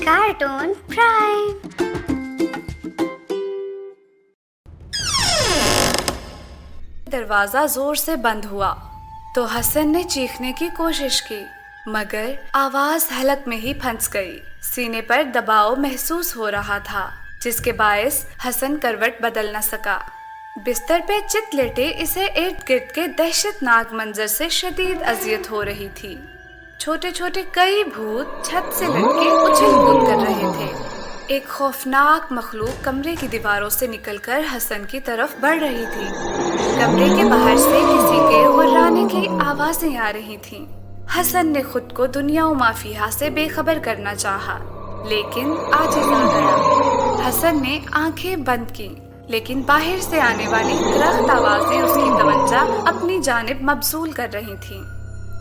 Cartoon prime. दरवाजा जोर से बंद हुआ तो हसन ने चीखने की कोशिश की, मगर आवाज हलक में ही फंस गई। सीने पर दबाव महसूस हो रहा था, जिसके बायस हसन करवट बदल न सका। बिस्तर पे चित लेटे इसे इर्द गिर्द के दहशतनाक मंजर से शदीद अजियत हो रही थी। छोटे छोटे कई भूत छत से लटके उछल कूद कर रहे थे। एक खौफनाक मखलूक कमरे की दीवारों से निकलकर हसन की तरफ बढ़ रही थी। कमरे के बाहर से किसी के हुर्राने की आवाजें आ रही थीं। हसन ने खुद को दुनिया व माफिया से बेखबर करना चाहा, लेकिन आजिज़ आ गया। हसन ने आंखें बंद की, लेकिन बाहर से आने वाली करख्त आवाजें उसकी तवज्जो अपनी जानिब मबजूल कर रही थीं।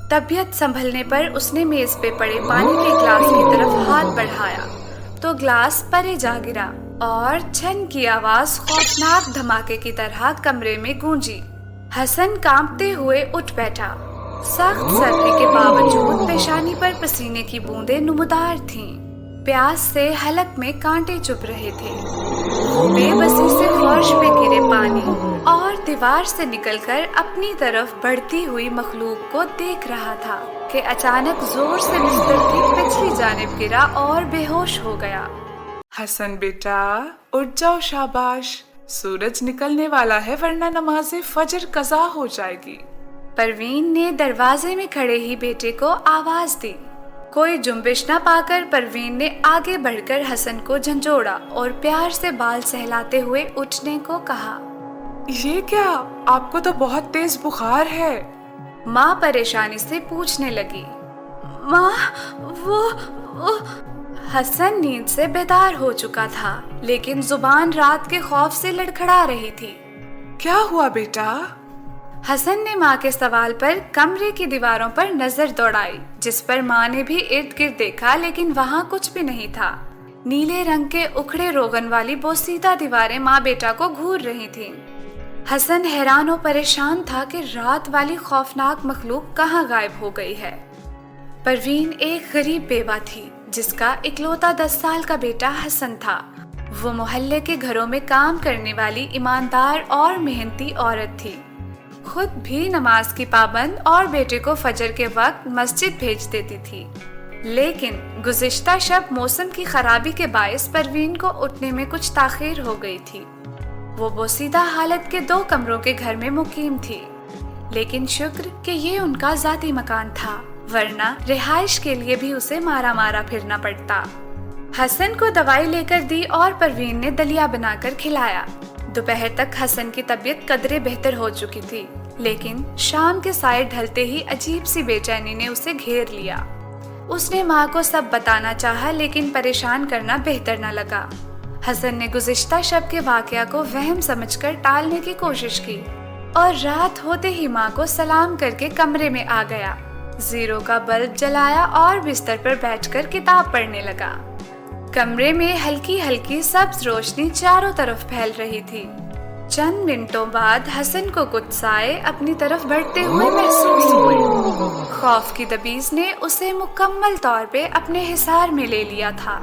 तबीयत संभलने पर उसने मेज पे पड़े पानी के ग्लास की तरफ हाथ बढ़ाया तो ग्लास परे जा गिरा और छन की आवाज खौफनाक धमाके की तरह कमरे में गूंजी। हसन कांपते हुए उठ बैठा। सख्त सर्दी के बावजूद पेशानी पर पसीने की बूंदें नुमदार थीं। प्यास से हलक में कांटे चुभ रहे थे। वो बेबसी से फर्श पे गिरे पानी और दीवार से निकलकर अपनी तरफ बढ़ती हुई मखलूक को देख रहा था कि अचानक जोर से बिस्तर की पिछली जानिब गिरा और बेहोश हो गया। हसन बेटा, उठ जाओ, शाबाश। सूरज निकलने वाला है, वरना नमाज़े फजर कज़ा हो जाएगी। परवीन ने दरवाजे में खड़े ही बेटे को आवाज दी। कोई जुम्बिश न पाकर परवीन ने आगे बढ़कर हसन को झंझोड़ा और प्यार से बाल सहलाते हुए उठने को कहा। ये क्या, आपको तो बहुत तेज बुखार है। माँ परेशानी से पूछने लगी। माँ, वो हसन नींद से बेदार हो चुका था, लेकिन जुबान रात के खौफ से लड़खड़ा रही थी। क्या हुआ बेटा? हसन ने माँ के सवाल पर कमरे की दीवारों पर नजर दौड़ाई, जिस पर माँ ने भी इर्द गिर्द देखा, लेकिन वहाँ कुछ भी नहीं था। नीले रंग के उखड़े रोगन वाली बोसीदा दीवारें माँ बेटा को घूर रही थीं। हसन हैरान और परेशान था कि रात वाली खौफनाक मखलूक कहाँ गायब हो गई है। परवीन एक गरीब बेवा थी, जिसका इकलौता 10 साल का बेटा हसन था। वो मोहल्ले के घरों में काम करने वाली ईमानदार और मेहनती औरत थी। खुद भी नमाज की पाबंद और बेटे को फजर के वक्त मस्जिद भेज देती थी। लेकिन गुज़िश्ता शब मौसम की खराबी के बायस परवीन को उठने में कुछ ताख़ीर हो गई थी। वो बोसीदा हालत के 2 कमरों के घर में मुकीम थी, लेकिन शुक्र कि ये उनका ज़ाती मकान था, वरना रिहाइश के लिए भी उसे मारा मारा फिरना पड़ता। हसन को दवाई लेकर दी और परवीन ने दलिया बनाकर खिलाया। दोपहर तक हसन की तबीयत कदरे बेहतर हो चुकी थी, लेकिन शाम के साए ढलते ही अजीब सी बेचैनी ने उसे घेर लिया। उसने माँ को सब बताना चाहा, लेकिन परेशान करना बेहतर न लगा। हसन ने गुज़िश्ता शब के वाक़या को वहम समझकर टालने की कोशिश की और रात होते ही माँ को सलाम करके कमरे में आ गया। जीरो का बल्ब जलाया और बिस्तर पर बैठकर किताब पढ़ने लगा। कमरे में हल्की हल्की सब्ज रोशनी चारों तरफ फैल रही थी। चंद मिनटों बाद हसन को कुछ साए अपनी तरफ बढ़ते हुए महसूस हुए। खौफ की दबीज ने उसे मुकम्मल तौर पे अपने हिसार में ले लिया था।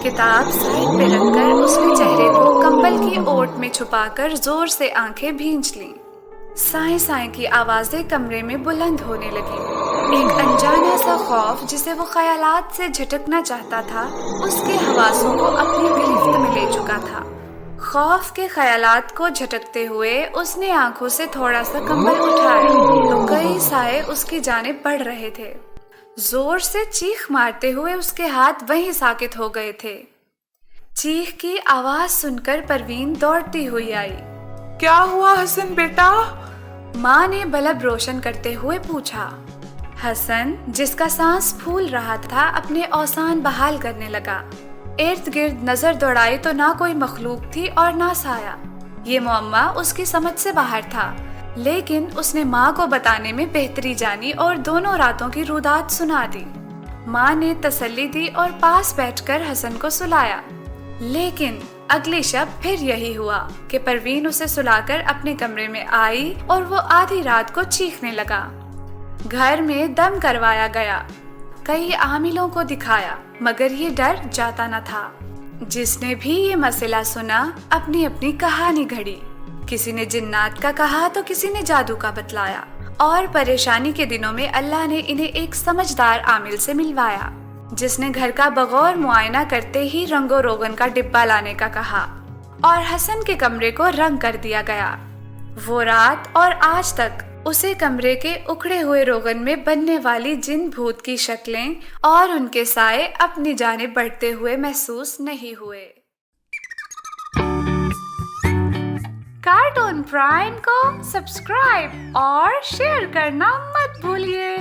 किताब साइड पे रखकर उसने चेहरे को कंबल की ओट में छुपाकर जोर से आंखें भींच लीं। साए साए की आवाजें कमरे में बुलंद होने लगी। एक अनजाना सा खौफ, जिसे वो ख्यालात से झटकना चाहता था, उसके हवासों को अपनी गिरफ्त में ले चुका था। खौफ के ख्यालात को झटकते हुए उसने आंखों से थोड़ा सा कंबल उठाया तो कई साए उसकी जानिब बढ़ रहे थे। जोर से चीख मारते हुए उसके हाथ वहीं साकित हो गए थे। चीख की आवाज सुनकर परवीन दौड़ती हुई आई। क्या हुआ हसन बेटा? माँ ने बल्ब रोशन करते हुए पूछा। हसन, जिसका सांस फूल रहा था, अपने औसान बहाल करने लगा। इर्द गिर्द नजर दौड़ाई तो ना कोई मखलूक थी और ना साया। ये मुअम्मा उसकी समझ से बाहर था, लेकिन उसने माँ को बताने में बेहतरी जानी और दोनों रातों की रुदात सुना दी। माँ ने तसल्ली दी और पास बैठकर हसन को सुलाया, लेकिन अगली शब फिर यही हुआ कि परवीन उसे सुलाकर अपने कमरे में आई और वो आधी रात को चीखने लगा। घर में दम करवाया गया। कई आमिलों को दिखाया, मगर ये डर जाता न था। जिसने भी ये मसला सुना अपनी अपनी कहानी घड़ी। किसी ने जिन्नात का कहा तो किसी ने जादू का बतलाया, और परेशानी के दिनों में अल्लाह ने इन्हें एक समझदार आमिल से मिलवाया, जिसने घर का बगौर मुआयना करते ही रंगो रोगन का डिब्बा लाने का कहा और हसन के कमरे को रंग कर दिया गया। वो रात और आज तक उसे कमरे के उखड़े हुए रोगन में बनने वाली जिन भूत की शक्लें और उनके साए अपनी जानिब बढ़ते हुए महसूस नहीं हुए। कार्टून प्राइम को सब्सक्राइब और शेयर करना मत भूलिए।